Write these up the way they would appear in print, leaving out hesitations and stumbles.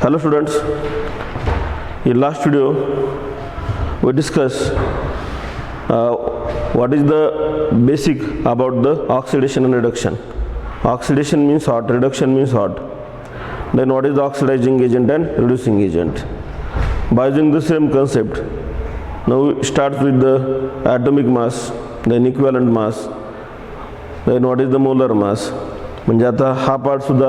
Hello students, in last video we discussed what is the basic about the oxidation and reduction. Oxidation means hot, reduction means hot. Then what is the oxidizing agent and reducing agent. By using the same concept, now we start with the atomic mass, then equivalent mass, then what is the molar mass. म्हणजे आता हा part सुद्धा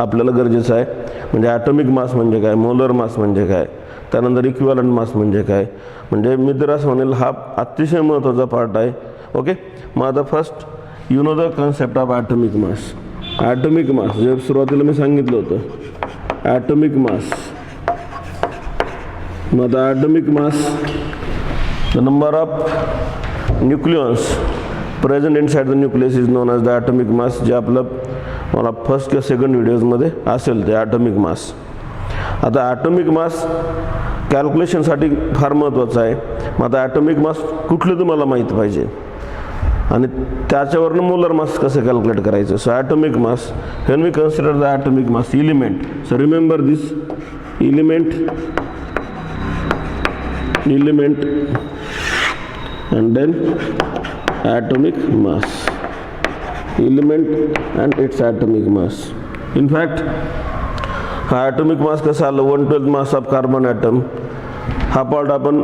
आपल्याला गरजेचा आहे. म्हणजे atomic mass म्हणजे काय, मोलर मास म्हणजे काय, त्यानंतर इक्विव्हॅलंट मास म्हणजे काय. म्हणजे मी तर असं म्हणेल हा अतिशय महत्त्वाचा पार्ट आहे. ओके, मग आता first you know the concept of atomic mass. Atomic mass जे सुरुवातीला मी सांगितलं होतं, ॲटॉमिक मास. मग आता atomic mass the number of nucleons present inside the nucleus is known as the atomic mass. जे आपलं मला फर्स्ट किंवा सेकंड व्हिडिओजमध्ये असेल ते ॲटॉमिक मास. आता ॲटॉमिक मास कॅल्क्युलेशनसाठी फार महत्त्वाचं आहे. मग आता ॲटॉमिक मास कुठलं तुम्हाला माहीत पाहिजे आणि त्याच्यावरनं मोलर मास कसं कॅल्क्युलेट करायचं. So atomic mass when we consider the atomic mass element. So remember this element and then atomic mass, element and its atomic mass. In fact हा atomic mass कसा आला, 1/12 mass of carbon atom. हा part आपण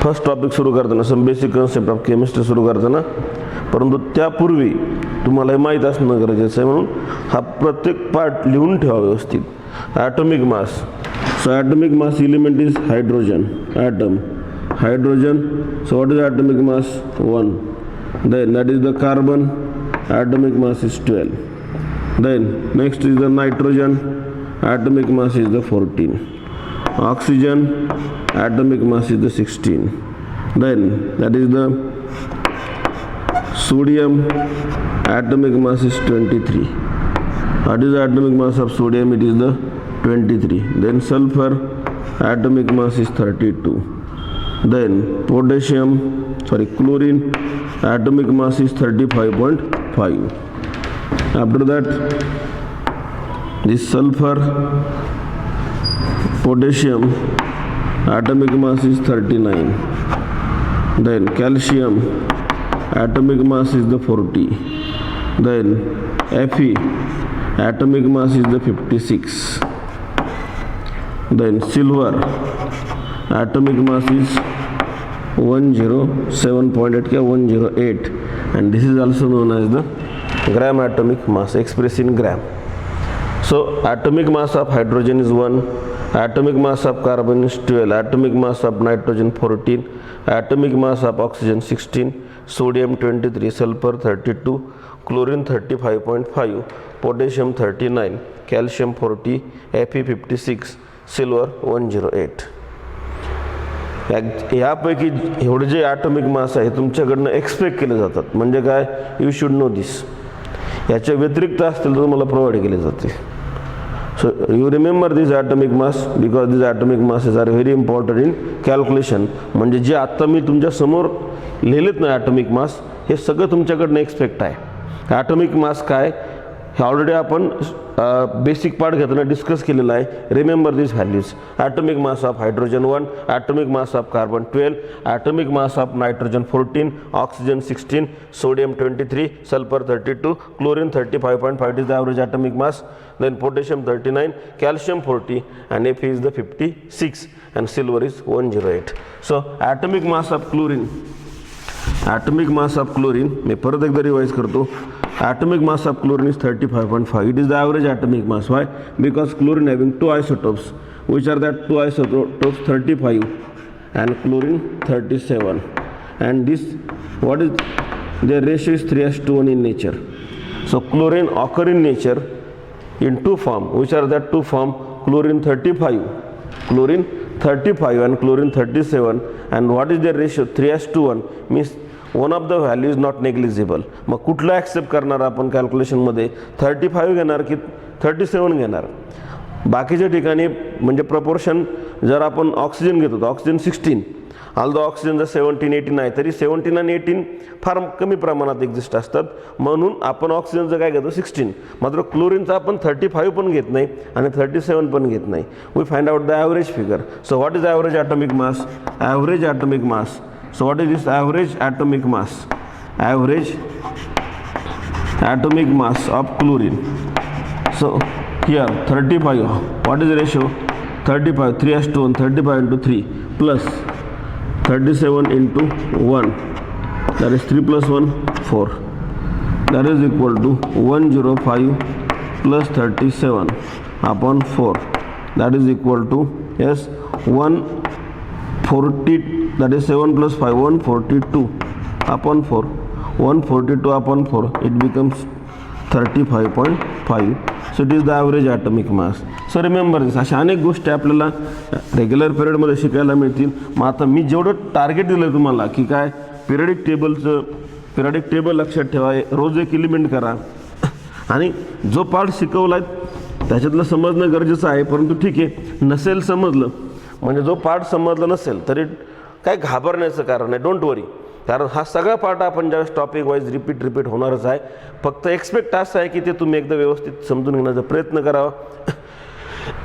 first topic सुरू करताना some basic concept of chemistry सुरू करताना, परंतु त्यापूर्वी तुम्हाला हे माहीत असणं गरजेचं आहे. म्हणून हा प्रत्येक पार्ट लिहून ठेवा व्यवस्थित. Atomic mass. So atomic mass element is hydrogen, atom, hydrogen. So what is atomic mass? 1. Then that is the carbon, atomic mass is 12. Then next is the nitrogen, atomic mass is the 14. Oxygen, atomic mass is the 16. Then that is the sodium, atomic mass is 23. What is the atomic mass of sodium? It is the 23. Then sulfur, atomic mass is 32. Then chlorine, atomic mass is 35.5. After that this sulfur, potassium, atomic mass is 39. Then calcium, atomic mass is the 40. Then Fe, atomic mass is the 56. Then silver, atomic mass is 107.8 क्या 108, and this is also known as the gram atomic mass, expressed in gram. So atomic mass of hydrogen is 1, atomic mass of carbon is 12, atomic mass of nitrogen 14, atomic mass of oxygen 16, sodium 23, sulfur 32, chlorine 35.5, potassium 39, calcium 40, Fe 56, silver 108. यापैकी एवढे जे atomic mass आहे तुमच्याकडनं expect केले जातात. म्हणजे काय, you should know this. याच्या व्यतिरिक्त असतील तर तुम्हाला प्रोव्हाइड केले जाते. So you remember this atomic mass because this atomic masses are very important in calculation. म्हणजे जे आत्ता मी तुमच्या समोर लिहिलेत ना ॲटॉमिक मास, हे सगळं तुमच्याकडनं एक्सपेक्ट आहे. ॲटॉमिक मास काय हे ऑलरेडी आपण बेसिक पार्ट घेताना डिस्कस केलेला आहे. Remember this values. Atomic mass of hydrogen 1, atomic mass of carbon 12, atomic mass of nitrogen 14, oxygen 16, sodium 23, sulphur 32, chlorine 35.5 is the average atomic mass. Then potassium 39, calcium 40, and Fe is the 56, and silver is 108. So atomic mass of chlorine, atomic mass of chlorine मी परत एकदा revise करतो. Atomic mass of chlorine is 35.5. It is the average atomic mass. Why? Because chlorine having two isotopes. Which are that two isotopes? 35 and chlorine 37. And this, what is their ratio is 3:1 in nature. So chlorine occur in nature in two form. Which are that two form? Chlorine 35 and chlorine 37. And what is their ratio? 3:1 means one of the value is not negligible. मग कुठलं accept करणार आपण कॅल्क्युलेशनमध्ये, 35 घेणार की 37 घेणार. बाकीच्या ठिकाणी म्हणजे प्रपोर्शन जर आपण ऑक्सिजन घेतो तर ऑक्सिजन 16, ऑल्दो ऑक्सिजन जर 17, 18 आहे तरी 17 आणि 18 फार कमी प्रमाणात एक्झिस्ट असतात, म्हणून आपण ऑक्सिजनचं काय घेतो 16. मात्र क्लोरीनचं आपण 35 पण घेत नाही आणि 37 पण घेत नाही. We find out the average figure. So what is average atomic mass? Average atomic mass. So what is this average atomic mass? Average atomic mass of chlorine. So here 35, what is the ratio? 35, 3:1, 35 into 3 plus 37 into 1, that is 3 plus 1, 4, that is equal to 105 plus 37 upon 4, that is equal to, yes, 140, that is 7 plus 5, 142 upon 4, 142 upon 4, it becomes 35.5. So it is the average atomic mass. So remember this. अशा अनेक गोष्टी आपल्याला regular पिरियडमध्ये शिकायला मिळतील. मग आता मी जेवढं target दिलं तुम्हाला की काय पिरियडिक टेबल लक्षात ठेवा, रोज एक एलिमेंट करा आणि जो पार्ट शिकवला आहे त्याच्यातलं समजणं गरजेचं आहे. परंतु ठीक आहे, नसेल समजलं म्हणजे जो पार्ट समजला नसेल तरी काय घाबरण्याचं कारण नाही, डोंट वरी. कारण हा सगळा पार्ट आपण ज्यावेळेस टॉपिक वाईज रिपीट होणारच आहे. फक्त एक्सपेक्ट असं आहे की ते तुम्ही एकदा व्यवस्थित समजून घेण्याचा प्रयत्न करावा,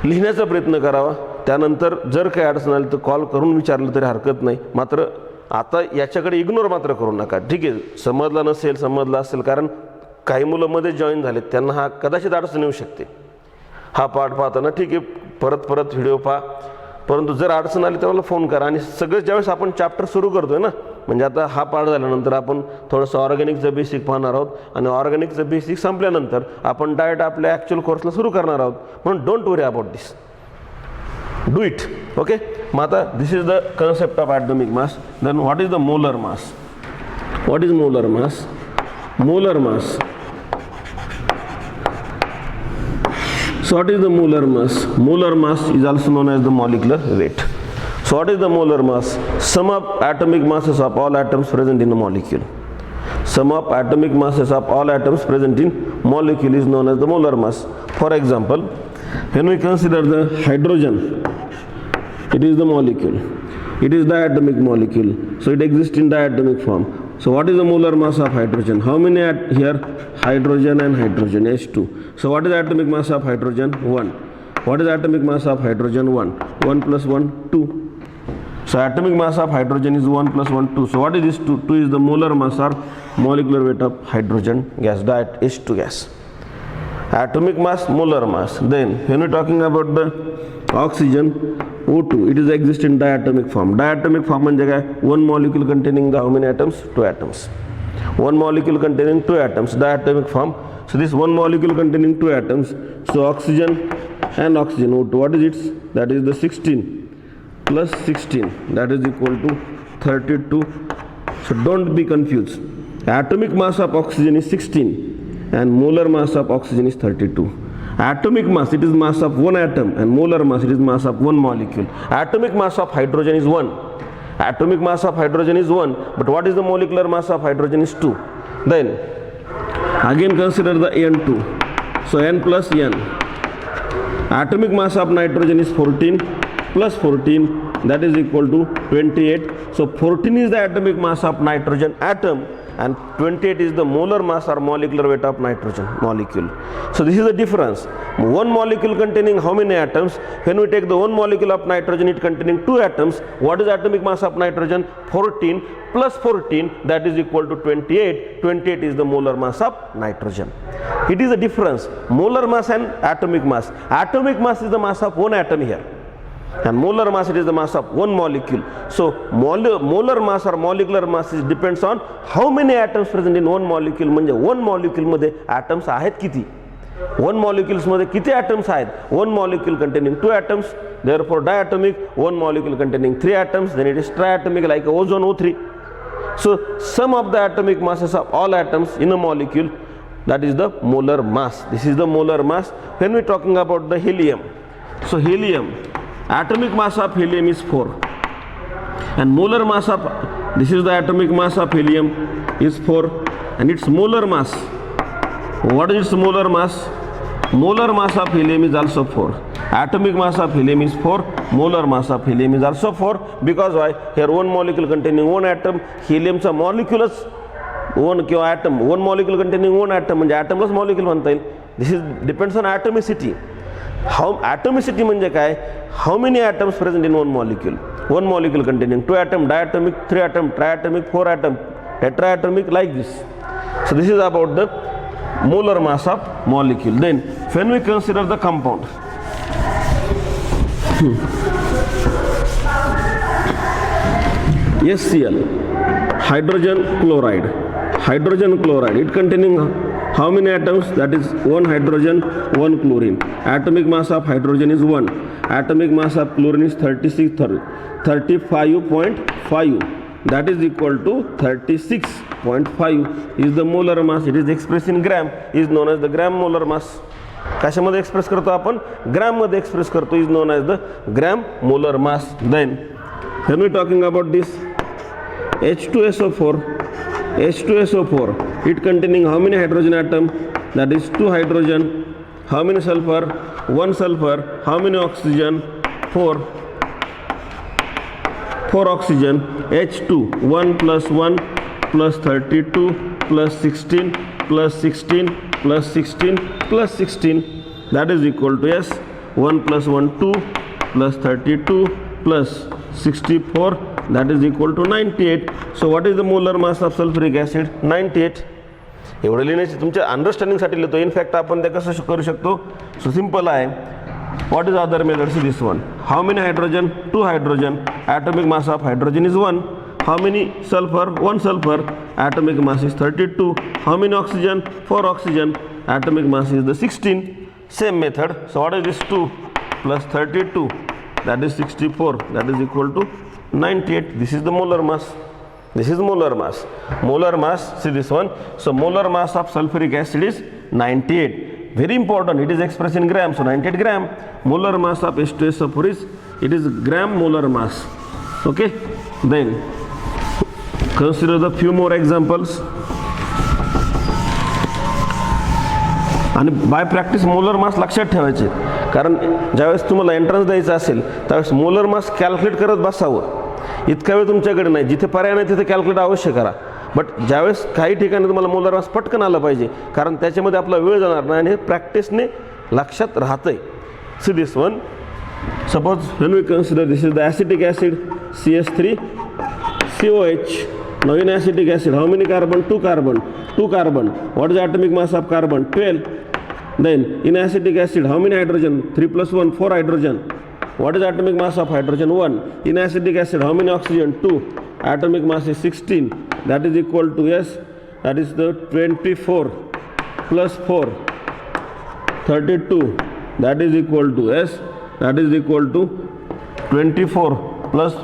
लिहिण्याचा प्रयत्न करावा. त्यानंतर जर काही अडचण आली तर कॉल करून विचारलं तरी हरकत नाही. मात्र आता याच्याकडे इग्नोर मात्र करू नका. ठीक आहे, समजला असेल कारण काही मुलं मध्ये जॉईन झालेत, त्यांना हा कदाचित अडचण येऊ शकते. हा पार्ट पाहताना ठीक आहे, परत व्हिडिओ पहा. परंतु जर अडचण आली तर मला फोन करा. आणि सगळं ज्यावेळेस आपण चॅप्टर सुरू करतोय ना, म्हणजे आता हा पार्ट झाल्यानंतर आपण थोडंसं ऑर्गॅनिकचं बेसिक पाहणार आहोत आणि ऑर्गॅनिकचं बेसिक संपल्यानंतर आपण डायरेक्ट आपल्या ॲक्च्युअल कोर्सला सुरू करणार आहोत. म्हणून don't worry about this, do it. Okay. मग आता this is the concept of atomic mass. Then what is the molar mass? What is molar mass? Molar mass. So what is the molar mass? Molar mass is also known as the molecular weight. So what is the molar mass? Sum of atomic masses of all atoms present in a molecule. Sum of atomic masses of all atoms present in molecule is known as the molar mass. For example, when we consider the hydrogen, it is the molecule. It is diatomic molecule. So it exists in diatomic form. So what is the molar mass of hydrogen? How many here? Hydrogen and hydrogen, H2. So what is the atomic mass of hydrogen? 1. What is the atomic mass of hydrogen? 1. 1 plus 1, 2. So atomic mass of hydrogen is 1 plus 1, 2. So what is this 2? 2 is the molar mass or molecular weight of hydrogen gas, H2 gas. Atomic mass, molar mass. Then when we are talking about the oxygen, O2, it is exist in diatomic form. Diatomic form म्हणजे काय? One molecule containing the how many atoms? 2 atoms. One molecule containing 2 atoms, diatomic form. So this one molecule containing 2 atoms. So oxygen and oxygen, O2, what is it? That is the 16 plus 16, that is equal to 32. So don't be confused. Atomic mass of oxygen is 16 and molar mass of oxygen is 32. Atomic mass, it is mass of one atom, and molar mass, it is mass of one molecule. Atomic mass of hydrogen is 1. Atomic mass of hydrogen is 1, but what is the molecular mass of hydrogen is 2. Then again consider the N2. So N plus N. Atomic mass of nitrogen is 14 plus 14, that is equal to 28. So 14 is the atomic mass of nitrogen atom and 28 is the molar mass or molecular weight of nitrogen molecule. So this is the difference. One molecule containing how many atoms? When we take the one molecule of nitrogen, it containing 2 atoms. What is the atomic mass of nitrogen? 14 plus 14, that is equal to 28. 28 is the molar mass of nitrogen. It is a difference. Molar mass and atomic mass. Atomic mass is the mass of one atom here, and molar mass, it is the mass of one molecule. So molar mass or molecular mass is depends on how many atoms present in one molecule. म्हणजे one molecule मध्ये atoms आहेत किती? One molecules मध्ये किती atoms आहेत? One molecule containing 2 atoms, therefore diatomic. One molecule containing 3 atoms, then it is triatomic like ozone, O3. So sum of the atomic masses of all atoms in a molecule, that is the molar mass. This is the molar mass. When we are talking about the helium, so helium, atomic mass of helium is 4 and molar mass of, this is the atomic mass of helium is 4 and its molar mass, what is its molar mass? molar mass of helium is also 4. Atomic mass of helium is 4. Molar mass of helium is also 4. Because why? Here one molecule containing one atom. Heliumचा molecules one किंवा atom, one molecule containing one atom म्हणजे atomless molecule म्हणता येईल. This is depends on atomicity. How atomicity म्हणजे काय? How many atoms present in one molecule? One molecule containing 2 atom, diatomic, 3 atom, triatomic, 4 atom, tetraatomic, like this. So this is about the molar mass of molecule. Then when we consider the compound, HCl, hydrogen chloride. Hydrogen chloride, it containing how many atoms? That is 1 hydrogen, 1 chlorine. Atomic mass of hydrogen is 1. Atomic mass of chlorine is 35.5. That is equal to 36.5 is the molar mass. It is expressed in gram, is known as the gram molar mass. कशामध्ये express करतो आपण? Gram मध्ये express करतो, is known as the gram molar mass. Then when we talking about this H2SO4, it containing how many hydrogen atom? That is 2 hydrogen. How many sulfur? 1 sulfur. How many oxygen? 4 oxygen. H2, 1 plus 1 plus 32 plus 16 plus 16 plus 16 plus 16. That is equal to S. 1 plus 1, 2 plus 32 plus 64. That is equal to 98. So what is the molar mass of sulfuric acid? 98. एवढं लिहिण्याची तुमच्या अंडरस्टँडिंगसाठी लिहितो. In fact आपण ते कसं करू शकतो? So simple आहे. What is other method? See this one. How many hydrogen? 2 hydrogen. Atomic mass of hydrogen is 1. How many sulfur? 1 sulfur. Atomic mass is 32. How many oxygen? 4 oxygen. Atomic mass is the 16. Same method. So what is this? 2 plus 32. That is 64. That is equal to 98. This is the molar mass. This is molar mass. Molar mass, see this one. So molar mass of sulfuric acid is 98. Very important, it is expressed in gram. So 98 gram. Molar mass of H2SO4 is, it is gram molar mass. Okay. Then consider the few more examples. आणि bye practice molar mass लक्षात ठेवायचे, कारण ज्यावेळेस तुम्हाला entrance द्यायचा असेल त्यावेळेस molar mass calculate करत बसावं. इतका वेळ तुमच्याकडे नाही, जिथे पर्याय नाही तिथे कॅल्क्युलेट अवश्य करा. बट ज्यावेळेस काही ठिकाणी तुम्हाला मोलर मास पटकन आलं पाहिजे, कारण त्याच्यामध्ये आपला वेळ जाणार नाही आणि प्रॅक्टिसने लक्षात राहतंय. See this one. Suppose when we consider this is the acetic acid CH3COH. Now in acetic acid, how many carbon? 2 carbon. 2 carbon. What is the atomic mass of carbon? 12. Then in acetic acid, how many hydrogen? 3 plus 1, 4 hydrogen. What is the atomic mass of hydrogen? 1. In acetic acid, how many oxygen? 2. Atomic mass is 16. That is equal to S. That is the 24 plus 4, 32. That is equal to S. That is equal to 24 plus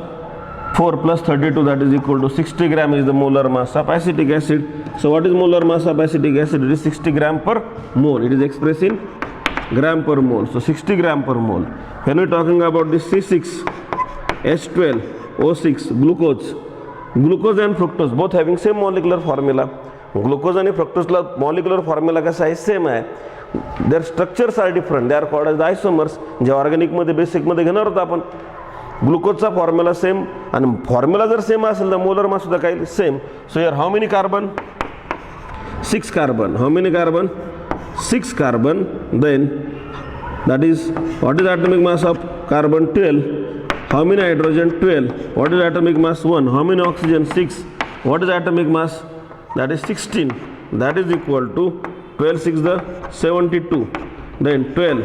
4 plus 32, that is equal to 60 gram is the molar mass of acetic acid. So what is molar mass of acetic acid? It is 60 gram per mole. It is expressed in gram per mole. So 60 gram per mole. When we are talking about this C6H12O6 glucose. Glucose and fructose both having same molecular formula. Glucose आणि fructose molecular formula कसा आहे? Same आहे. Their structures are different. They are called as the isomers. जे organic मध्ये basic मध्ये घेणार होतो आपण. ग्लुकोजचा फॉर्म्युला सेम, आणि फॉर्म्युला जर सेम असेल तर मोलर मास सुद्धा काही same. So here how many carbon? 6 carbon. How many carbon? 6 carbon. Then that is, what is atomic mass of carbon? 12. How many hydrogen? 12. What is atomic mass? 1. How many oxygen? 6. What is atomic mass? That is 16. That is equal to 12 6 the 72. Then 12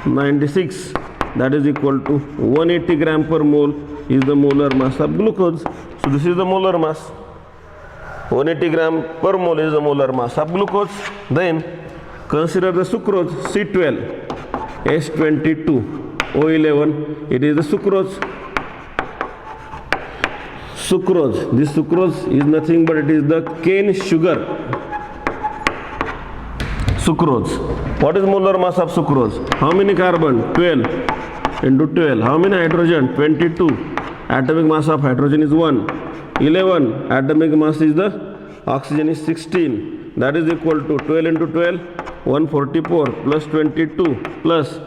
96. That is equal to 180 gram per mole is the molar mass of glucose. So this is the molar mass. 180 gram per mole is the molar mass of glucose. Then consider the sucrose C12H22O11. It is the sucrose. Sucrose. This sucrose is nothing but it is the cane sugar. Sucrose. What is molar mass of sucrose? How many carbon? 12 into 12. How many hydrogen? 22. Atomic mass of hydrogen is 1. 11. Atomic mass is the oxygen is 16. That is equal to 12 into 12. 144 plus 22 plus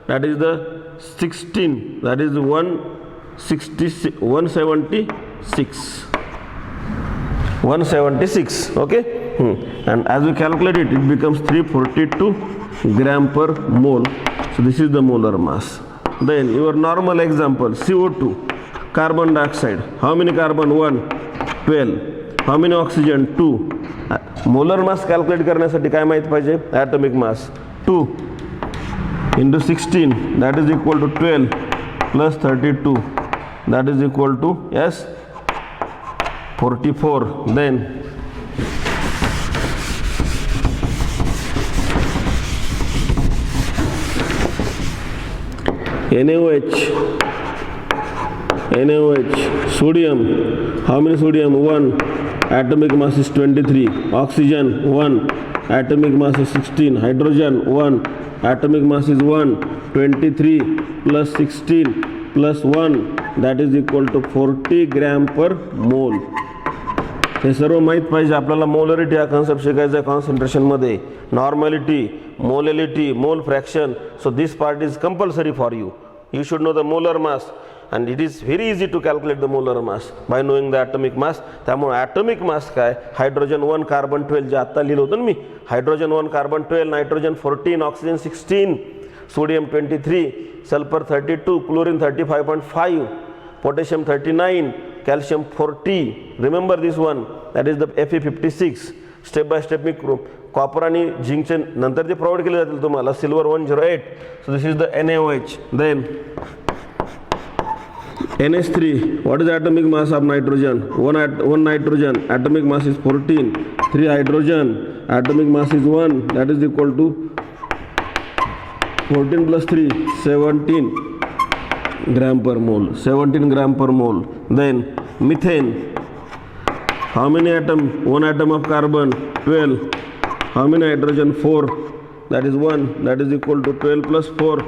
that is the 16, that is 176. Okay. And as we calculate it, it becomes 342 gram per mole. So this is the molar mass. Then your normal example, CO2, carbon dioxide. How many carbon? 1, 12. How many oxygen? 2. Molar mass calculate करण्यासाठी काय माहीत पाहिजे? Atomic mass 2 into 16 that is equal to 12 plus 32 that is equal to 44. Then NaOH, sodium. How many sodium? 1. Atomic mass is 23. Oxygen 1. Atomic mass is 16. Hydrogen 1. Atomic mass is 1. 23 plus 16 plus 1 that is equal to 40 gram per mole. हे सर्व माहीत पाहिजे आपल्याला. Molarity हा concept शिकायचा आहे कॉन्सन्ट्रेशनमध्ये. Normality, molality, mole fraction. So this part is compulsory for you. You should know the molar mass and it is very easy to calculate the molar mass by knowing the atomic mass. त्यामुळे atomic mass काय? Hydrogen 1 carbon 12 जे आता लिहिलं होतं ना मी. Hydrogen 1 carbon 12, nitrogen 14, oxygen 16, sodium 23, sulphur 32, chlorine 35.5, potassium 39, calcium 40. Remember this one, that is the Fe56. Step by step मी copper आणि झिंकचे नंतर जे प्रोव्हाइड केले जातील तुम्हाला. Silver 108. So this is the NaOH. Then NH3. what is the atomic mass of nitrogen? 1 nitrogen, atomic mass is 14. 3 hydrogen, atomic mass is 1, that is equal to 14 plus 3, 17 gram per mole. 17 gram per mole. Then methane. How many atom? 1 atom of carbon, 12. How many hydrogen? 4, that is 1, that is equal to 12 plus 4.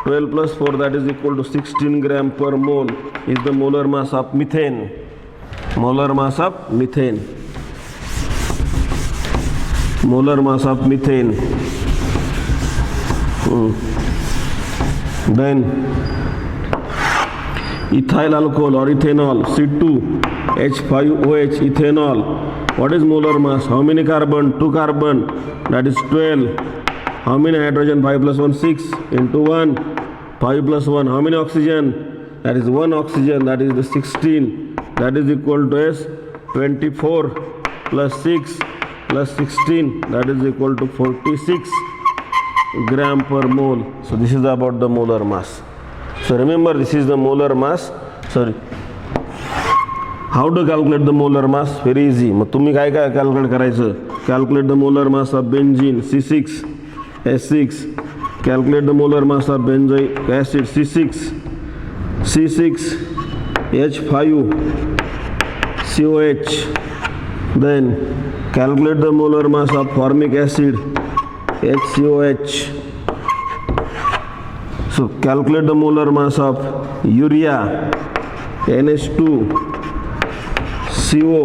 12 plus 4 that is equal to 16 gram per mole is the molar mass of methane. Molar mass of methane. Molar mass of methane. Then ethyl alcohol or ethanol, C2H5OH, ethanol. What is molar mass? How many carbon? 2 carbon, that is 12. How many hydrogen? 5 plus 1, 6 into 1. 5 plus 1. How many oxygen? That is 1 oxygen, that is the 16. That is equal to 24 plus 6 plus 16, that is equal to 46 gram per mole. So this is about the molar mass. So remember, this is the molar mass. Sorry. How to calculate the molar mass? Very easy. मग तुम्ही काय काय calculate करायचं? Calculate the molar mass of benzene, C6. S6. Calculate the molar mass of benzoic acid, C6H5COH. Then calculate the molar mass of formic acid, HCOH. So calculate the molar mass of urea, NH2CO,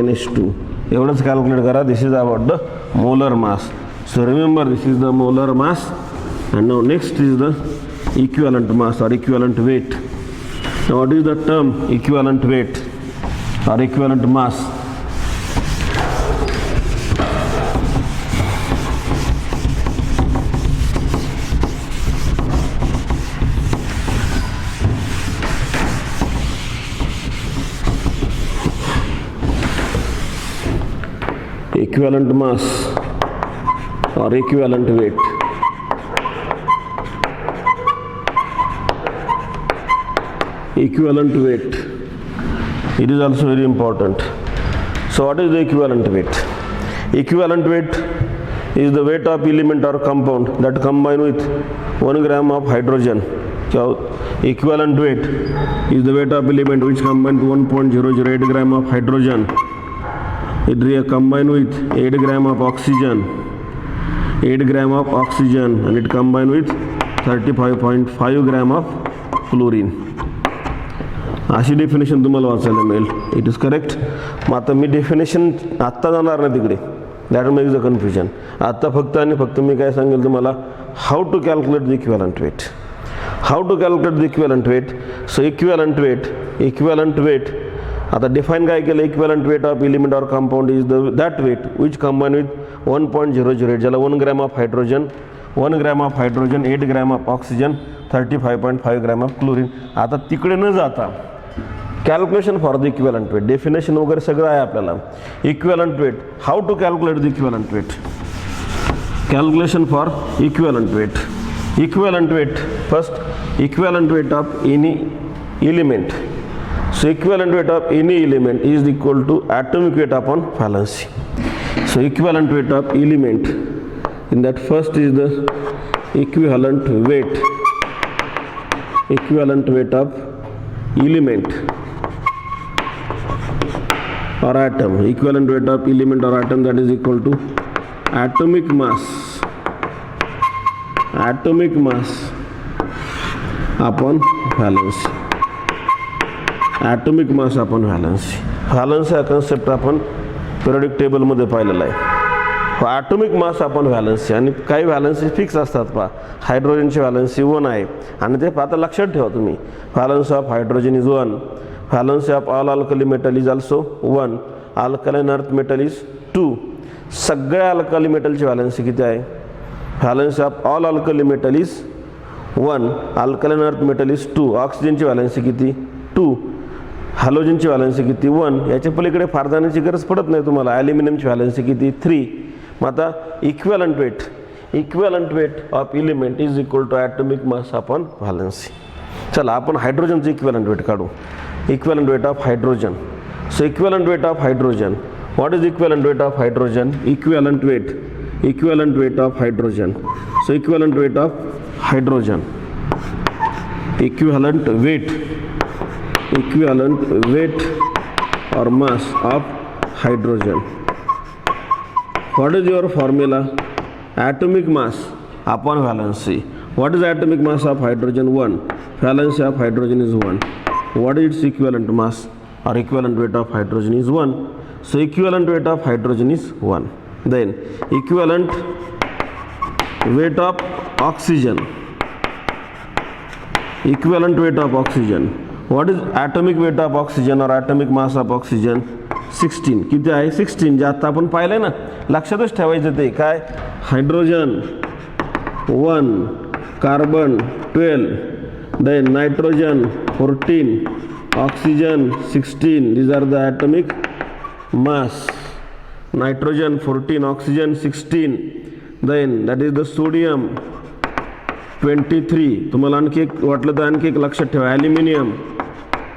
NH2. एवढंच calculate करा. This is about the molar mass. So remember, this is the molar mass, and now next is the equivalent mass or equivalent weight. Now what is the term equivalent weight or equivalent mass? Equivalent mass or equivalent weight. Equivalent weight, it is also very important. So what is the equivalent weight? Equivalent weight is the weight of element or compound that combine with 1 gram of hydrogen. So equivalent weight is the weight of element which combine with 1.008 gram of hydrogen. It combine with 8 gram of oxygen. 8 gram of oxygen, and it combined with 35.5 gram of chlorine. अशी definition तुम्हाला वाचायला मिळेल. It is correct. मग आता मी definition आत्ता जाणार नाही तिकडे, that makes the confusion. आता फक्त आणि फक्त मी काय सांगेल तुम्हाला, how to calculate the equivalent weight. How to calculate the equivalent weight. So equivalent weight आता डिफाईन काय केलं, equivalent weight of element or compound is that weight which combine with 1.008, ज्याला 1 gram of hydrogen, 1 gram of hydrogen, 8 gram of oxygen, 35.5 gram of chlorine. आता तिकडे न जाता calculation for the equivalent weight, definition वगैरे सगळं आहे आपल्याला. Equivalent weight, how to calculate the equivalent weight. Calculation for equivalent weight. Equivalent weight, first equivalent weight of any element. So equivalent weight of any element is equal to atomic weight upon valency. So equivalent weight of element, in that first is the equivalent weight of element or atom. Equivalent weight of element or atom, that is equal to atomic mass upon valency. Atomic mass आपण valency. Valency हा concept आपण periodic टेबलमध्ये पाहिलेला आहे. Atomic mass आपण valency, आणि काही valency fix असतात पहा. हायड्रोजनची व्हॅलन्सी 1 आहे, आणि ते आता लक्षात ठेवा तुम्ही, valency of hydrogen is 1, valency of all alkali metal is also 1, alkaline earth metal is 2. सगळ्या अल्कली मेटलची व्हॅलन्सी किती आहे? Valency of all alkali metal is 1, alkaline earth metal is 2. ऑक्सिजनची व्हॅलन्सी किती? 2. हॅलोजनची व्हॅलन्सी किती? 1. याच्या पलीकडे फार जाण्याची गरज पडत नाही तुम्हाला. ॲल्युमिनियमची व्हॅलन्सी किती? 3. मग आता equivalent weight of element is equal to atomic mass upon valency. चला आपण हायड्रोजनचं इक्विव्हॅलंट वेट काढू. Equivalent weight of hydrogen. So equivalent weight of hydrogen, what is equivalent weight of hydrogen? Equivalent weight of hydrogen. So equivalent weight of hydrogen, equivalent weight or mass of hydrogen. What is your formula? Atomic mass upon valency. What is atomic mass of hydrogen? 1. Valency of hydrogen is 1. What is its equivalent mass or equivalent weight of hydrogen is 1. So equivalent weight of hydrogen is 1. Then equivalent weight of oxygen. Equivalent weight of oxygen. What is atomic weight of oxygen or atomic mass of oxygen? 16. किती आहे? 16. जे आता आपण पाहिलंय ना, लक्षातच ठेवायचं ते काय, hydrogen 1, carbon 12, then nitrogen 14, oxygen 16. these are the atomic mass. Nitrogen 14, oxygen 16, then that is the sodium 23. तुम्हाला आणखी एक वाटलं तर आणखी एक लक्षात ठेवा, aluminium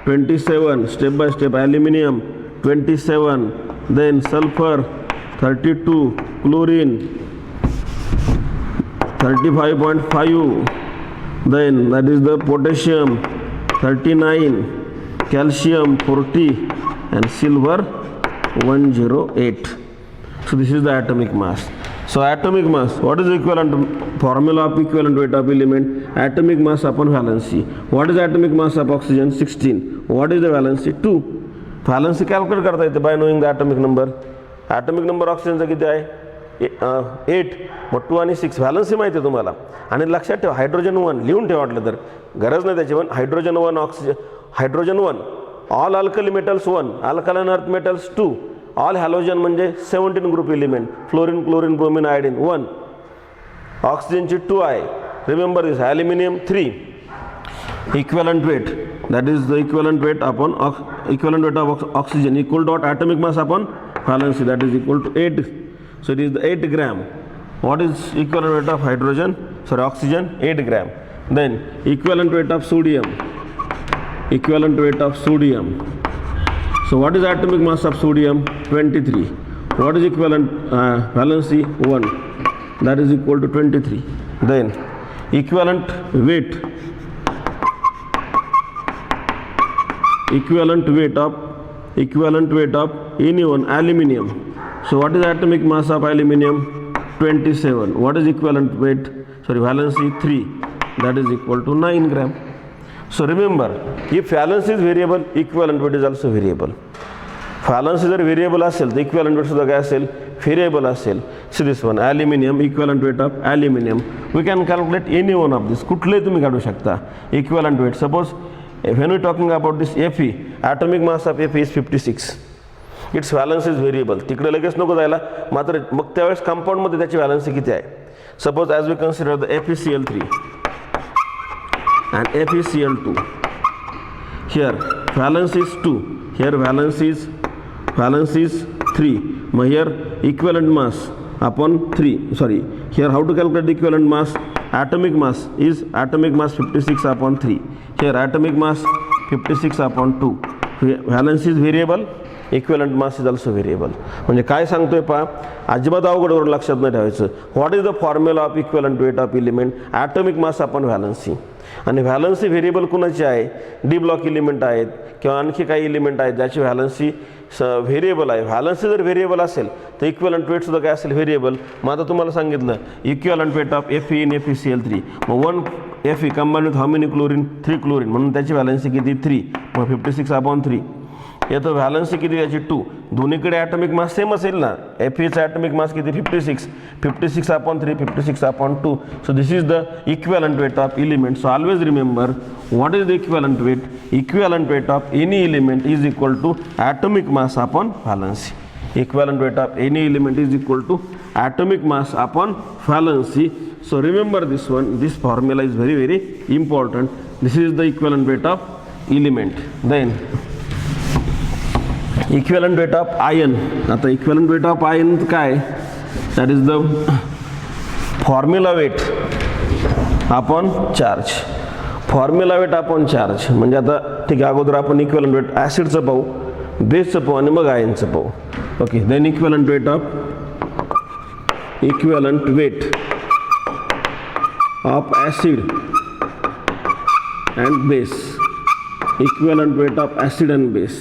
27, step by step. Aluminium 27, then sulphur 32, chlorine 35.5, then that is the potassium 39, calcium 40, and silver 108. So this is the atomic mass. So atomic mass, what is the equivalent formula of equivalent weight of element? Atomic mass upon valency. What is atomic mass of oxygen? 16. What is the valency? 2. Valency calculate करता येते by knowing the atomic number. Atomic number ऑक्सिजनचा किती आहे? 8. मग 2 आणि 6 valency माहिती आहे तुम्हाला. आणि लक्षात ठेवा, हायड्रोजन 1 लिहून ठेवा वाटलं तर, गरज नाही त्याची, पण hydrogen 1, oxygen hydrogen 1, all alkali metals 1, alkaline earth metals 2, all halogen म्हणजे 17 group element, fluorine, chlorine, bromine, iodine 1, ऑक्सिजनची 2 आहे. Remember this, aluminium 3. Equivalent weight, that is the equivalent weight of oxygen equal to atomic mass upon valency, that is equal to 8. So it is the 8 gram. What is equivalent weight of hydrogen? Sorry, oxygen 8 gram. Then equivalent weight of sodium. So what is atomic mass of sodium? 23. What is equivalent valency? 1. That is equal to 23. Then equivalent weight of any one, aluminium. So what is atomic mass of aluminium? 27. What is equivalent weight? Valency 3. That is equal to 9 gram. So remember, if valency is variable, equivalent weight is also variable. Valency जर variable असेल तर equivalent weight सुद्धा काय असेल? Variable असेल, see this one aluminium, equivalent weight of aluminium, we can calculate any one of this, कुठलेही तुम्ही काढू शकता equivalent weight. Suppose when we talking about this Fe, atomic mass of Fe is 56. Its valence is variable. तिकडे लगेच नको जायला, मात्र मग त्यावेळेस कंपाऊंडमध्ये त्याची व्हॅलन्सी किती आहे. Suppose as we consider the FeCl3 and FeCl2. Here valence is 2, here valence is 3. Here equivalent mass upon 3. Sorry, here how to calculate the equivalent mass? Atomic mass is 56 upon 3. Here atomic mass 56 upon 2. Valence is variable, equivalent mass is also variable. म्हणजे काय सांगतोय पहा, अजिबात अवघडवरून लक्षात नाही ठेवायचं. What is the formula of equivalent weight of element? Atomic mass upon valency. आणि valency variable कुणाची आहे? डी ब्लॉक एलिमेंट आहेत किंवा आणखी काही एलिमेंट आहेत ज्याची व्हॅलन्सी व्हेरिएबल आहे. व्हॅलन्सी जर व्हेरिएबल असेल तर इक्विवलंट वेट सुद्धा काय असेल? व्हेरिएबल. मग आता तुम्हाला सांगितलं equivalent weight of Fe in FeCl3. Mug 1 Fe combined with how many chlorine? 3 chlorine, म्हणून त्याची व्हॅलन्सी किती? 3. मग 56 अपॉन 3. येतं व्हॅलन्सी किती याची? 2. दोन्हीकडे ॲटॉमिक मास सेम असेल ना. Feचा ॲटॉमिक मास किती? 56 upon 3, 56 upon 2. So this is the equivalent weight of element. So always remember what is the equivalent weight? Equivalent weight of any element is equal to atomic mass upon valency. Equivalent weight of any element is equal to atomic mass upon valency. So remember this one, this formula is very very important. This is the equivalent weight of element. Then equivalent weight of ion. आता equivalent weight of ion काय? That is the formula weight upon charge. Formula weight upon charge. म्हणजे आता ठीक आहे, अगोदर आपण equivalent wait ॲसिडचं पाहू, बेसचं पाहू आणि मग आयनचं पाहू. Okay, then equivalent weight of acid and base. Equivalent weight of acid and base.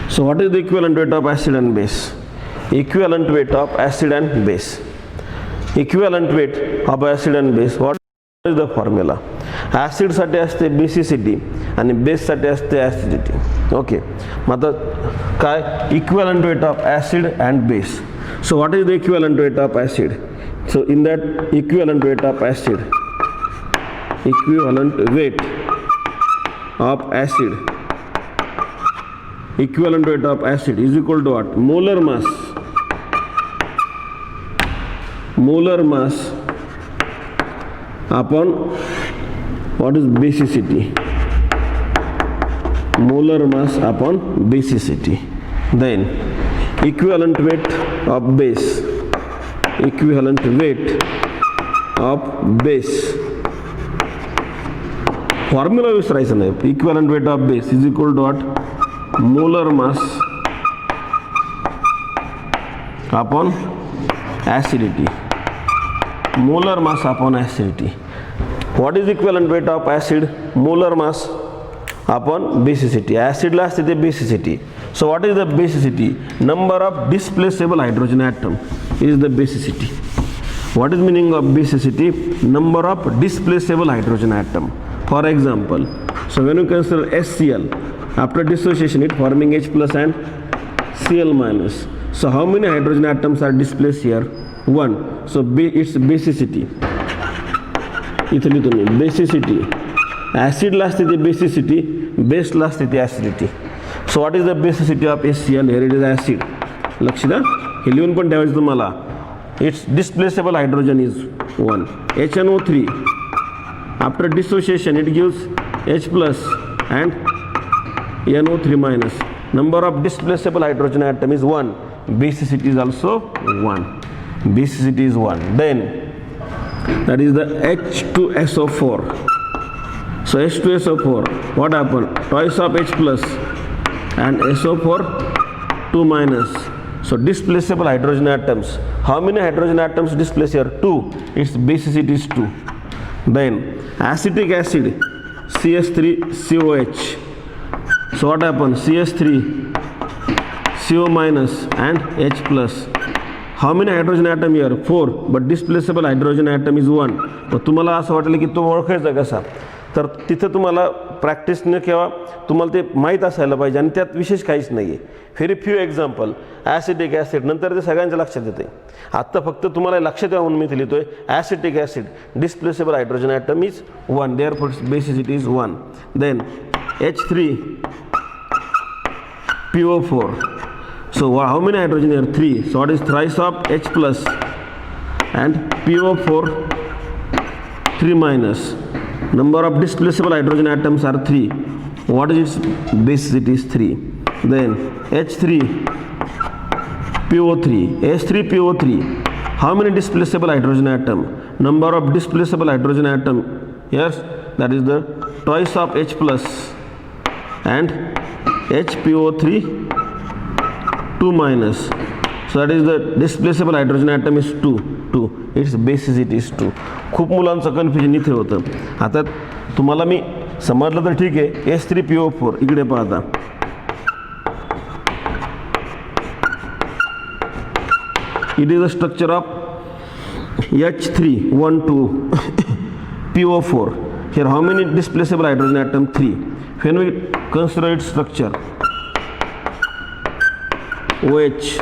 So what is the equivalent weight of acid and base? Equivalent weight of acid and base. Equivalent weight of acid and base. What is the formula? Acid साठी असते basicity आणि base साठी असते acidity. Okay. मग काय? Equivalent weight of acid and base. So what is the equivalent weight of acid? So in that equivalent weight of acid equivalent weight of acid is equal to what? Molar mass upon what is basicity. Molar mass upon basicity. Then equivalent weight of base formula विसरायचं नाही. Equivalent weight of base is equal to what? Molar mass upon acidity. Molar mass upon acidity. What is equivalent weight of acid? Molar mass upon basicity. ॲसिडला असते ते basicity. So what is the basicity? Number of displaceable hydrogen atom is the basicity. What is meaning of basicity? Number of displaceable hydrogen atom. For example, so when you consider HCl, after dissociation it forming H plus and Cl minus. So how many hydrogen atoms are displaced here? 1. So its basicity. इथं लिहितो मी basicity. Acid ला असते ती basicity, base ला असते ती acidity. So what is the basicity of HCl? Here it is acid. लक्ष द्या, हे लिहून पण ठेवायचं तुम्हाला. Its displaceable hydrogen is 1. HNO3. After dissociation it gives H plus and NO3 minus. Number of displaceable hydrogen atom is 1. Basicity is also 1. Basicity is 1. Then that is the H2SO4. So H2SO4, what happened? Twice of H plus and SO4 2 minus. So displaceable hydrogen atoms. How many hydrogen atoms displaced here? 2. Its basicity is 2. Then acetic acid CS3COH. So what happens? CS3 CO minus and H plus. How many hydrogen atom here? 4. But displaceable hydrogen atom is 1. तर तुम्हाला असं वाटलं की तो ओळखायचा कसा? तर तिथं तुम्हाला प्रॅक्टिसने किंवा तुम्हाला ते माहीत असायला पाहिजे आणि त्यात विशेष काहीच नाही आहे. Very few example. Acetic acid नंतर ते सगळ्यांच्या लक्षात येते. आत्ता फक्त तुम्हाला लक्षात यावं म्हणून मी ते लिहितोय. Acetic acid displaceable hydrogen atom is 1, therefore basicity is 1. Then H3PO4. So how many hydrogen here? 3. So what is thrice of H plus and PO4 3 minus. Number of displaceable hydrogen atoms are 3. What is its basicity is 3. Then H3PO3. How many displaceable hydrogen atom? Number of displaceable hydrogen atom, yes, that is the twice of H plus and HPO3 2 minus. So that is the displaceable hydrogen atom is 2. Its basicity is 2. खूप मुलांचं confusion इथे होतं. आता तुम्हाला मी समजलं तर ठीक आहे. H3PO4 इकडे पाहता. It is the structure of H312PO4. Here how many displaceable hydrogen atom? 3. When we consider its structure, OH.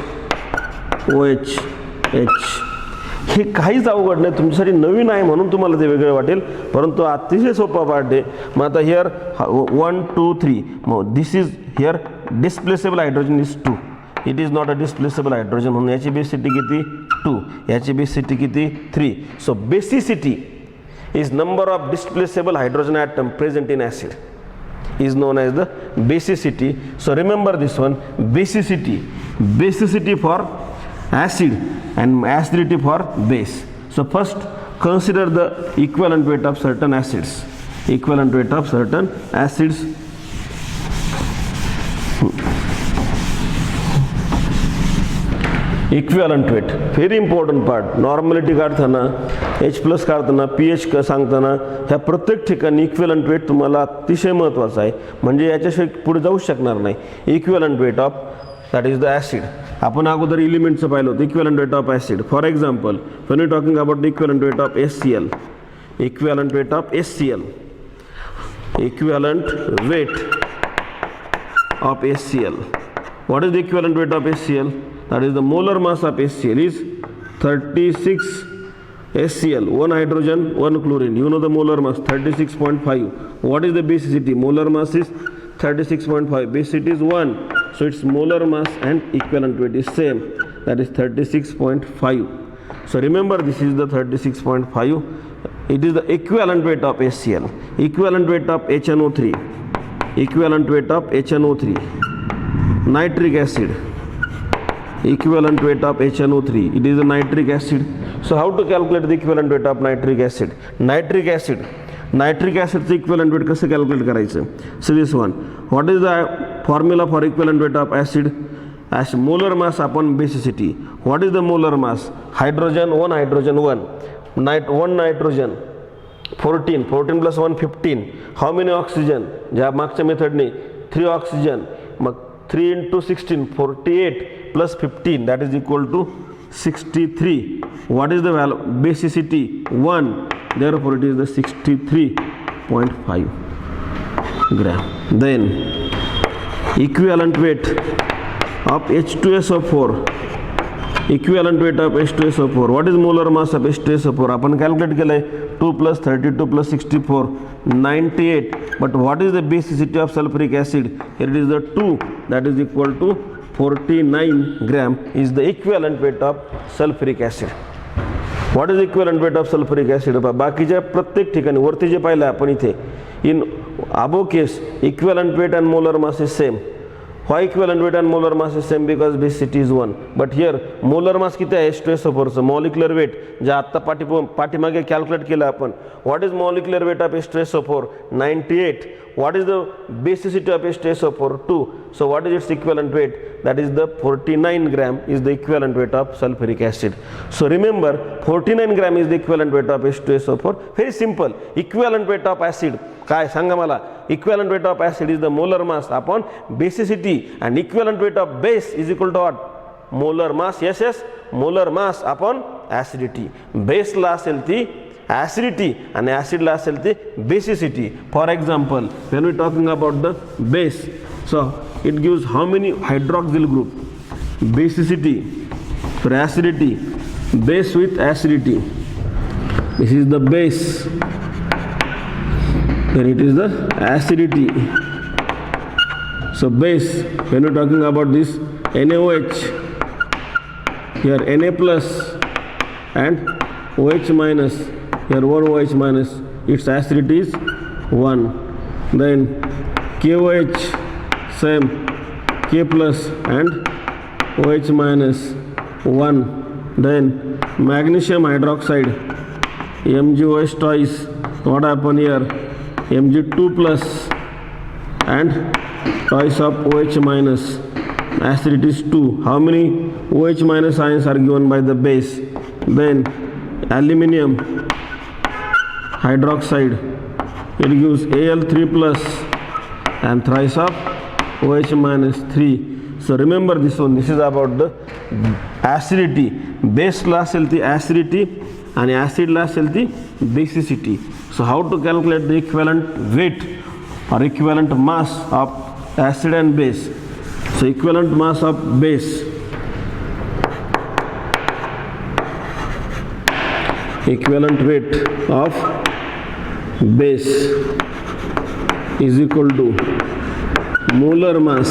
हे काहीच अवघड नाही, तुमच्यासाठी नवीन आहे म्हणून तुम्हाला ते वेगळं वाटेल, परंतु अतिशय सोपा पार्ट आहे. मग आता हिअर 1 2 3. मग this is here displaceable hydrogen is 2. It is not a displaceable hydrogen म्हणून याची बेसिसिटी किती? 2. याची बेसिसिटी किती? 3. So basicity is number of displaceable hydrogen atom present in acid is known as the basicity. So remember this one, basicity for acid and acidity for base. So first consider the equivalent weight of certain acids. Equivalent weight very important part. Normality काढताना, H+ काढताना, pH सांगताना ह्या प्रत्येक ठिकाणी equivalent wait तुम्हाला अतिशय महत्त्वाचं आहे, म्हणजे याच्याशिवाय पुढे जाऊच शकणार नाही. Equivalent weight of that is the acid. आपण अगोदर एलिमेंटचं पाहिलं होतं. Equivalent wait of acid, for example when you talking about the equivalent weight of HCl. Equivalent weight of HCl. What is the equivalent weight of HCl? That is the molar mass of HCl is 36 HCl, 1 hydrogen, 1 chlorine. You know the molar mass 36.5. What is the basicity? Molar mass is 36.5. Basicity is 1. So its molar mass and equivalent weight is same. That is 36.5. So remember, this is the 36.5. It is the equivalent weight of HCl. Equivalent weight of HNO3. Nitric acid. Equivalent weight of HNO3. It is a nitric acid. So how to calculate the equivalent weight of nitric acid? Nitric acid's equivalent weight कसं calculate करायचं? So this one. What is the formula for equivalent weight of acid? As molar mass upon basicity. What is the molar mass? Hydrogen 1 hydrogen 1. 1 nitrogen 14. 14 plus 1 15. How many oxygen? ज्या मागच्या मेथडने 3 oxygen. Mug 3 into 16 48 plus 15, that is equal to 63. What is the value? Basicity 1, therefore it is the 63.5 gram. Then equivalent weight of H2SO4. What is molar mass of H2SO4? आपण calculate केलंय 2 plus 32 plus 64 98. But what is the basicity of sulfuric acid? Here it is the 2, that is equal to 49 gram is the equivalent weight of sulfuric acid. What is the equivalent weight of sulfuric acid? बाकीच्या प्रत्येक ठिकाणी वरती जे पाहिलं आपण इथे, in above case equivalent weight and molar mass is same. Why equivalent weight and molar mass is same? Because basicity is 1. But here molar mass किती आहे H2SO4 चं? molecular weight जे आत्ता पाठीमागे कॅल्क्युलेट केलं आपण. What is molecular weight of H2SO4? 98. What is the basicity of H2SO4? 2. So what is its equivalent weight? That is the 49 gram is the equivalent weight of sulfuric acid. So remember, 49 gram is the equivalent weight of H2SO4. Very simple. Equivalent weight of acid काय सांगा मला? Equivalent weight of acid is the molar mass upon basicity, and equivalent weight of base is equal to what? Molar mass. Yes, molar mass upon acidity. Base ला असेल ती acidity आणि ॲसिडला असेल ते basicity. For example when we talking about the base, so it gives how many hydroxyl group. Basicity for acidity, base with acidity, this is the base, then it is the acidity. So base, when we are talking about this NaOH, here Na plus and OH minus, here one OH minus, its acidity is 1. Then KOH, same, K plus and OH minus 1. Then magnesium hydroxide, MgOH twice, what happen here, Mg2 plus and twice of OH minus, acidity is 2. How many OH minus ions are given by the base? Then aluminium hydroxide, it gives Al3 plus and thrice of OH minus 3. So remember this one, this is about the acidity. बेसला असेल ती acidity आणि ॲसिडला असेल ती basicity. So how to calculate the equivalent weight or equivalent mass of acid and base? So equivalent mass of base, equivalent weight of base is equal to molar mass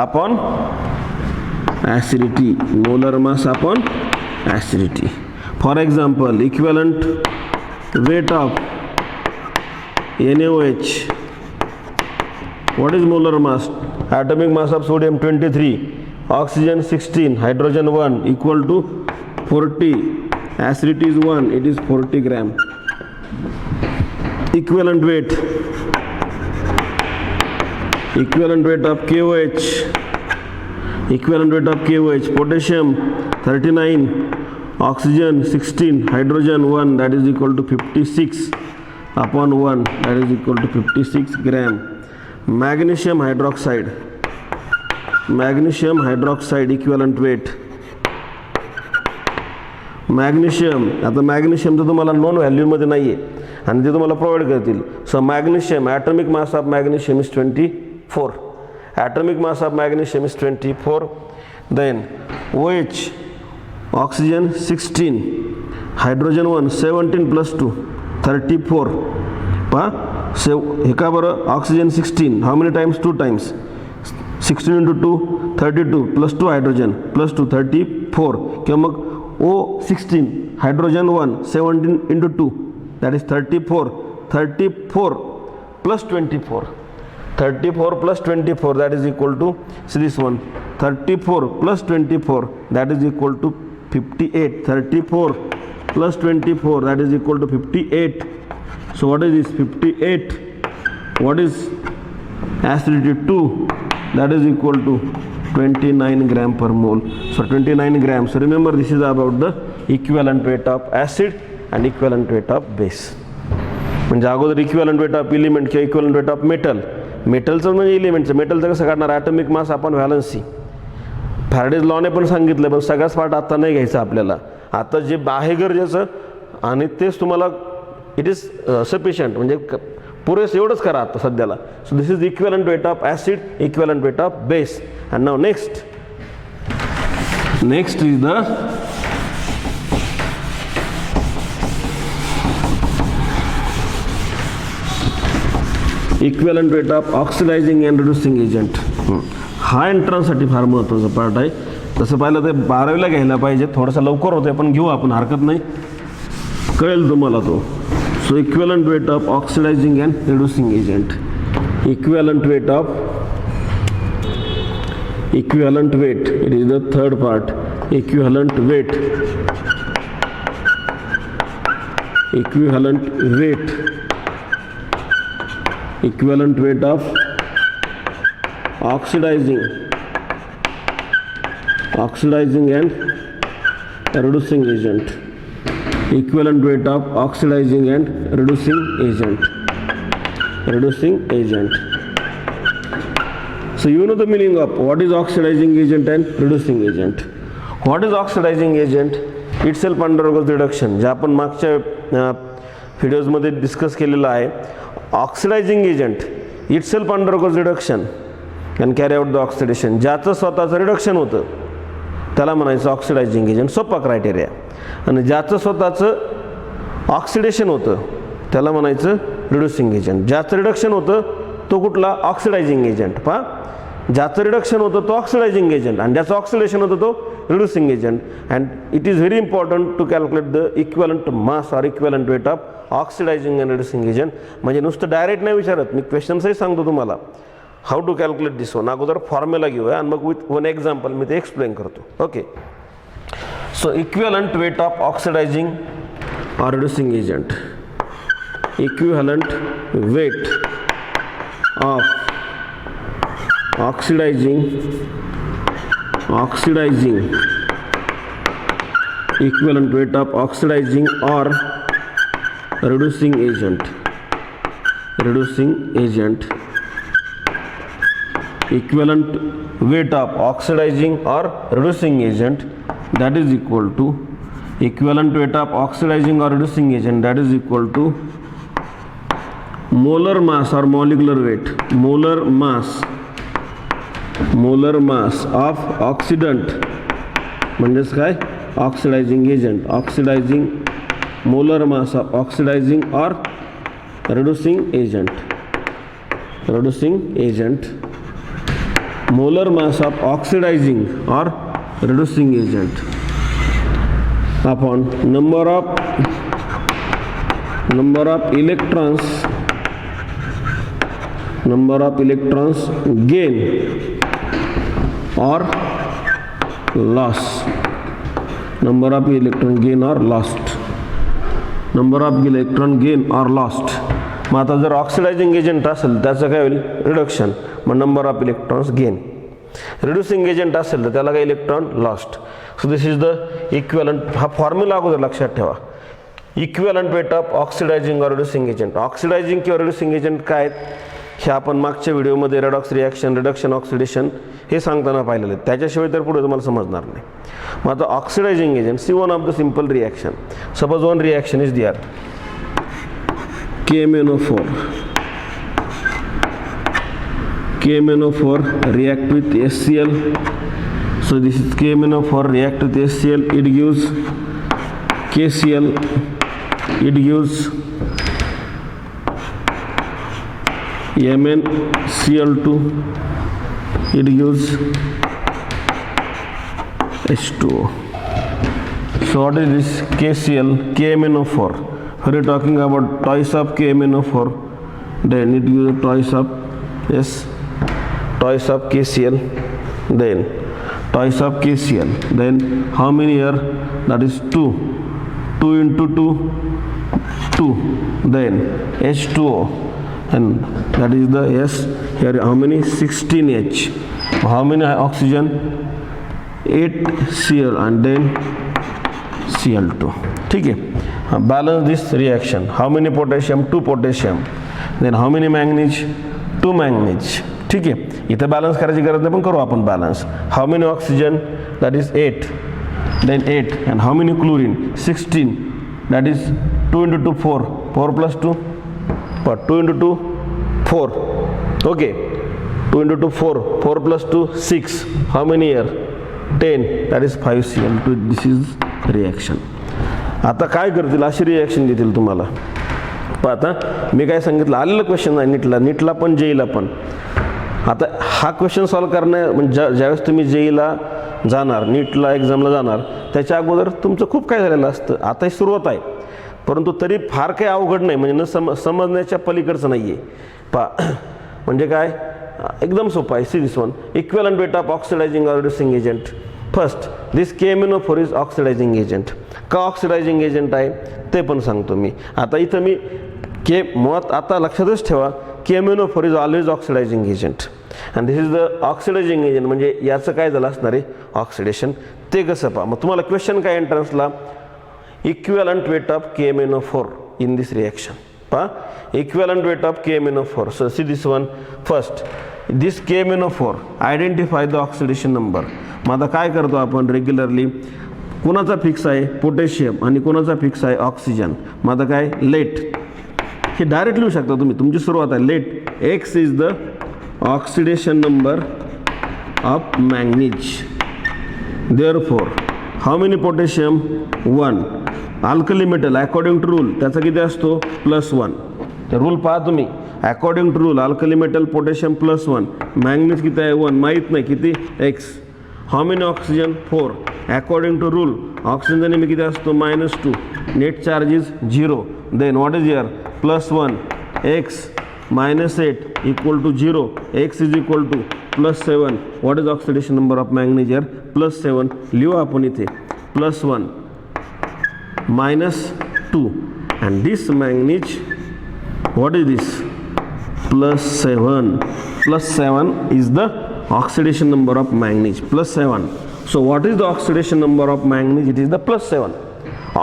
upon acidity, molar mass upon acidity. For example, equivalent weight of NaOH, what is molar mass? Atomic mass of sodium 23, oxygen 16, hydrogen 1, equal to 40, acidity is 1, it is 40 gram. Equivalent weight of KOH, potassium 39, oxygen 16, hydrogen 1, that is equal to 56 upon 1, that is equal to 56 gram. Magnesium hydroxide equivalent weight. Magnesium, आता magnesium तर तुम्हाला non व्हॅल्यूमध्ये नाही आहे आणि ते तुम्हाला provide करतील. So magnesium, atomic mass of magnesium is 24. Atomic mass of magnesium is 24. Then OH, oxygen 16, hydrogen 1, 17 plus 2 34. पहा हे का बरं, oxygen 16, how many times, 2 times, 16 into 2 32 plus 2 hydrogen plus 2 34. किंवा मग O16, hydrogen 1, 17 into 2, that is 34. 34 plus 24, 34 plus 24, that is equal to, see this one, 34 plus 24, that is equal to 58. 34 plus 24, that is equal to 58. So what is this 58? What is acidity 2? That is equal to 29 gram per mole. So 29 grams. So remember, this is about the equivalent weight of acid and equivalent weight of base. म्हणजे अगोदर equivalent weight of element किंवा equivalent weight of metal, मेटलचं म्हणजे एलिमेंटचं, मेटलचं कसं काढणार, atomic mass आपण valency. Faraday's लॉने पण सांगितलं, पण सगळाच पार्ट आता नाही घ्यायचा आपल्याला. आता जे आहे गरजेचं आणि तेच तुम्हाला इट इज सफिशियंट, म्हणजे पुरेस एवढंच करा आता सध्याला. सो this is equivalent weight of acid, equivalent weight of base. And now next is the equivalent weight of oxidizing and reducing agent. हा एंट्रन्ससाठी फार महत्त्वाचा पार्ट आहे. तसं पाहिलं तर 12वीला घ्यायला पाहिजे, थोडासा लवकर होतोय पण घेऊ आपण, हरकत नाही, कळेल तुम्हाला तो. So equivalent weight of oxidizing and reducing agent. Equivalent weight, it is the third part. Equivalent weight of oxidizing and reducing agent. Equivalent weight of oxidizing and reducing agent. So you know the meaning of what is oxidizing agent and reducing agent. What is oxidizing agent? Itself undergoes reduction, जे आपण मागच्या व्हिडिओजमध्ये discuss केलेलं आहे. Oxidising agent itself undergoes reduction can carry out the oxidation. ज्याचं स्वतःचं reduction होतं त्याला म्हणायचं ऑक्सिडायझिंग एजंट, सोपा क्रायटेरिया. आणि ज्याचं स्वतःचं ऑक्सिडेशन होतं त्याला म्हणायचं रिड्युसिंग एजंट. ज्याचं रिडक्शन होतं तो कुठला? Oxidizing agent. पहा, ज्याचं रिडक्शन होतं तो ऑक्सिडायझिंग एजंट आणि ज्याचं ऑक्सिडेशन होतं तो reducing agent. And it is very important to calculate the equivalent mass or equivalent weight of oxidizing and reducing agent. म्हणजे नुसतं डायरेक्ट नाही विचारत, मी क्वेश्चन्सही सांगतो तुम्हाला how to calculate this one. अगोदर फॉर्म्युला घेऊया आणि मग विथ वन एक्झाम्पल मी ते एक्सप्लेन करतो. Okay, so equivalent weight of oxidizing or reducing agent. Equivalent weight of oxidizing equivalent weight of oxidizing or reducing agent equivalent weight of oxidizing or reducing agent that is equal to equivalent weight of oxidizing or reducing agent that is equal to molar mass or molecular weight, molar mass of oxidant म्हणजेच काय? Oxidizing agent. Oxidizing molar mass of oxidizing or reducing agent molar mass of oxidizing or reducing agent upon number of electrons gain or loss. Number of electron gain or lost. Number of electron gain or lost. मग आता जर oxidizing agent असेल त्याचं काय होईल? Reduction. Mug number of electrons gain. Reducing agent असेल तर त्याला काय? Electron lost. So this is the equivalent. हा फॉर्म्युला अगोदर लक्षात ठेवा. Equivalent weight of oxidizing or reducing agent. Oxidising किंवा रिड्युसिंग एजंट काय आहेत हे आपण मागच्या व्हिडिओमध्ये रेडॉक्स रिॲक्शन, रिडक्शन, ऑक्सिडेशन हे सांगताना पाहिलेलं आहे. त्याच्याशिवाय तर पुढे तुम्हाला समजणार नाही. मग आता oxidizing agent, see one of the simple reaction. Suppose one reaction is there KMnO4 react with HCl. So this is KMnO4 react with HCl. It gives KCl. It gives MnCl2. It gives H2O. So what is this? KCl, KMnO4. When we are talking about twice of KMnO4, then it gives twice of KCl, then twice of KCl, then how many here? That is 2 into 2, 2, then H2O, and that is the S. Here how many? 16H. How many oxygen? 8Cl and then Cl2. ठीक है. Balance this reaction. How many potassium? 2 potassium. Then how many manganese? 2 manganese. ठीक आहे. इथं balance करायची गरज नाही पण करू आपण balance. How many oxygen? That is 8. Then 8 and how many chlorine? 16. That is 2 into 2 4. 4 plus 2 what? 2 into 2 4. Okay, 2 into 2 4. 4 plus 2 6. How many here? 10. That is 5Cl2. This is reaction. आता काय करतील? अशी रिॲक्शन देतील तुम्हाला. पण आता मी काय सांगितलं, आलेलं क्वेश्चन आहे नीटला पण जेईला पण. आता हा क्वेश्चन सॉल्व करणं म्हणजे ज्यावेळेस तुम्ही जेईला जाणार, नीटला एक्झामला जाणार, त्याच्या अगोदर तुमचं खूप काय झालेलं असतं. आता ही सुरुवात आहे, परंतु तरी फार काही अवघड नाही, म्हणजे समजण्याच्या पलीकडचं नाही आहे. म्हणजे काय एकदम सोपं आहे. See this one. Equivalent weight of oxidizing or reducing agent. First, this KMnO4 is oxidizing agent. का ऑक्सिडायझिंग एजंट आहे ते पण सांगतो मी. आता इथं मी मुळात आता लक्षातच ठेवा, KMnO4 is always oxidizing agent and this is the oxidising agent. म्हणजे याचं काय झालं असणार आहे? ऑक्सिडेशन. ते कसं पहा. मग तुम्हाला क्वेश्चन काय एंट्रन्सला? Equivalent weight of KMnO4 in this reaction. पहा, equivalent weight of KMnO4. So see this one. First, this KMnO4 identify the oxidation number. मग आता काय करतो आपण रेग्युलरली, कोणाचा फिक्स आहे पोटॅशियम आणि कोणाचा फिक्स आहे ऑक्सिजन. मग आता काय लेट, हे डायरेक्ट लिहू शकता तुम्ही, तुमची सुरुवात आहे let x is the oxidation number of manganese. Therefore how many potassium 1. Alkali metal according to rule त्याचा किती असतो +1. ते रूल पहा तुम्ही, according to rule alkali metal potassium +1, manganese किती आहे 1, माहीत नाही किती x. How many oxygen 4. According to rule oxygen नेहमी किती असतो -2, net charge is 0. Then what is here +1 x -8 equal to 0, x is equal to +7. What is oxidation number of manganese here +7. लिहू आपण इथे +1 -2 and this manganese, what is this +7. +7 is the oxidation number of manganese, +7. So what is the oxidation number of manganese? It is the +7.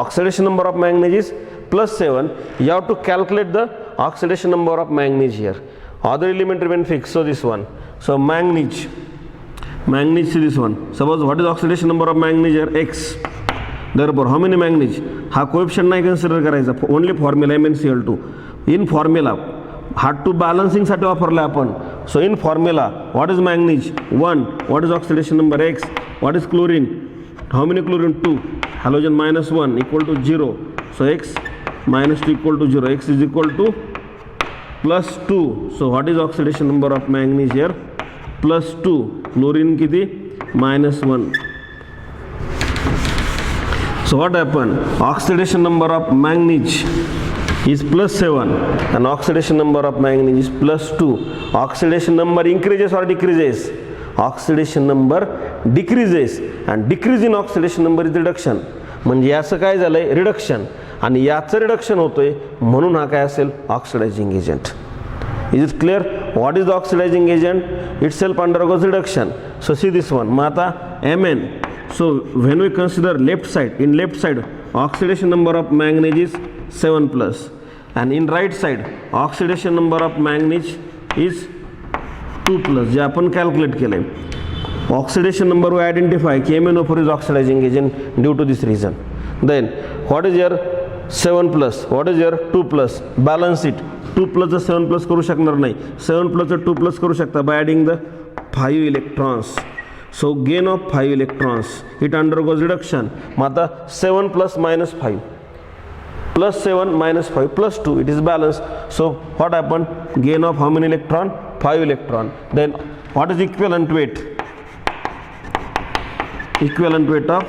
Oxidation number of manganese is +7. You have to calculate the oxidation number of manganese here. Other element remain fixed, so this one. So manganese is this one. Suppose what is oxidation number of manganese here? X. Therefore how many manganese? हा coefficient नाही consider करायचा, only formula MnCl2. In formula hard to बॅलन्सिंगसाठी वापरला आपण. So in formula what is manganese 1, what is oxidation number x, what is chlorine, how many chlorine 2, halogen -1 equal to 0. So x -2 equal to 0, x is equal to +2. So what is oxidation number of manganese here +2. Chlorine किती -1. So what happened? Oxidation number of manganese is +7 and oxidation number of manganese is +2. Oxidation number increases or decreases? Oxidation number decreases and decrease in oxidation number is reduction. म्हणजे याचं काय झालंय reduction आणि याचं reduction होतोय म्हणून हा काय असेल oxidizing agent. Is it clear? What is the oxidizing agent? Itself undergoes reduction. So see this one. मग आता Mn. So when we consider left side, in left side oxidation number of manganese is 7+, and in right side oxidation number of manganese is 2+, जे आपण calculate केले. Oxidation number we identify की MnO4 is oxidizing agent due to this reason. Then what is your 7+, what is your 2+, balance it. 2+ 7+ करू शकणार नाही, 7+ 2+ करू शकता by adding the 5 electrons. So gain of 5 electrons, it undergoes reduction. मग आता 7 + -5 +7 -5 +2, it is balanced. So what happened? Gain of how many electron? 5 electron. Then what is equivalent weight? Equivalent weight of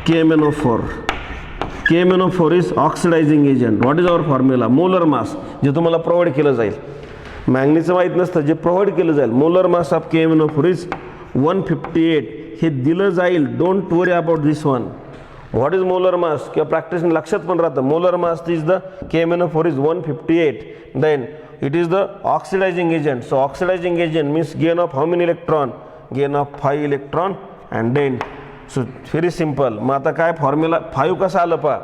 KMnO4. KMnO4 is oxidizing agent. What is our formula? Molar mass, जे तुम्हाला provide केलं जाईल. मॅंगनीजचं माहीत नसतं, जे provide केलं जाईल. Molar mass of KMnO4 is 158. हे दिलं जाईल. Don't worry about this one. What is molar mass किंवा प्रॅक्टिस लक्षात पण राहतं. Molar mass is the KMnO4 is 158. Then it is the oxidising agent. So oxidising agent means gain of how many electron? Gain of 5 electron and then so very simple. मग आता काय formula 5 कसं आलं पहा,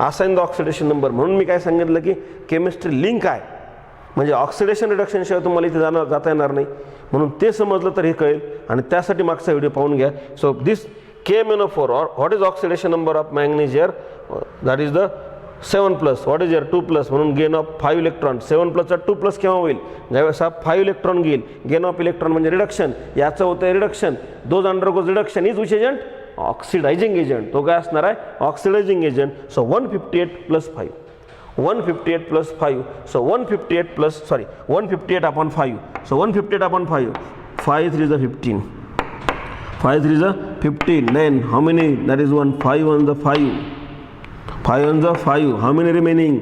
assign the oxidation number. म्हणून मी काय सांगितलं की केमिस्ट्री लिंक आहे, म्हणजे ऑक्सिडेशन रिडक्शनशिवाय तुम्हाला इथे जाता येणार नाही. म्हणून ते समजलं तर हे कळेल आणि त्यासाठी मागचा व्हिडिओ पाहून घ्या. So this KMnO4 or what is oxidation number of manganese here? That is the 7+. What is here 2+, म्हणून गेन ऑफ 5 इलेक्ट्रॉन. 7+चा 2+ केव्हा होईल? ज्यावेळेस हा 5 इलेक्ट्रॉन घेईल. गेन ऑफ इलेक्ट्रॉन म्हणजे रिडक्शन, याचं होतं reduction. Those undergoes reduction is which agent? Oxidising agent. तो काय असणार आहे? Oxidising agent. So 158 + 5, 158 + 5. So 158 upon 5. So 158 upon 5. 5 3 is 15. 5 3 is 15. Then how many? That is 1. 5 1 is 5. 5 1 is 5. How many remaining?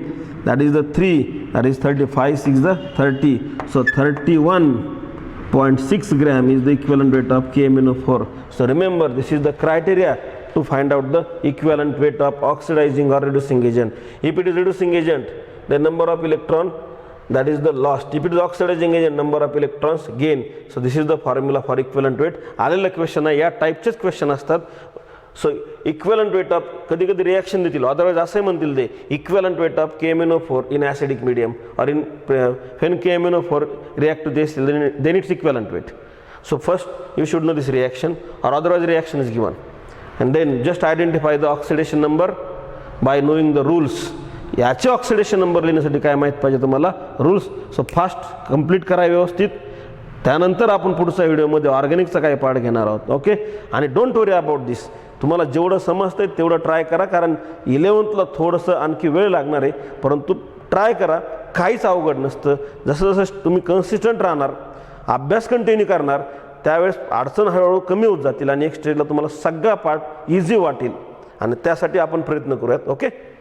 That is the 3. That is 35. 6 is 30. So 31.6 gram is the equivalent weight of KMnO4. So remember, this is the criteria to find out the equivalent weight of oxidizing or reducing agent. If it is reducing agent, the number of electron, that is the lost. If it is oxidizing agent, number of electrons gain. So this is the formula for equivalent weight. आलेला question आहे, या टाईपचेच question असतात. सो equivalent weight of कधी कधी reaction देतील, otherwise असंही म्हणतील ते equivalent weight of KMnO4 in acidic medium और इन when KMnO4 react to this, then its equivalent weight. So first you should know this reaction, or otherwise reaction is given, and then just identify the oxidation number by knowing the rules. याचे oxidation number लिहिण्यासाठी काय माहीत पाहिजे तुम्हाला, rules. So fast complete करा व्यवस्थित. त्यानंतर आपण पुढच्या व्हिडिओमध्ये ऑर्गॅनिकचा काही पार्ट घेणार आहोत. ओके. आणि डोंट वरी अबाउट दिस. तुम्हाला जेवढं समजतंय तेवढं ट्राय करा, कारण 11th थोडंसं आणखी वेळ लागणार आहे, परंतु ट्राय करा. काहीच अवघड नसतं. जसं जसं तुम्ही कन्सिस्टंट राहणार, अभ्यास कंटिन्यू करणार, त्यावेळेस अडचण हळूहळू कमी होत जातील आणि नेक्स्ट स्टेजला तुम्हाला सगळा पार्ट इझी वाटेल. आणि त्यासाठी आपण प्रयत्न करूयात. ओके.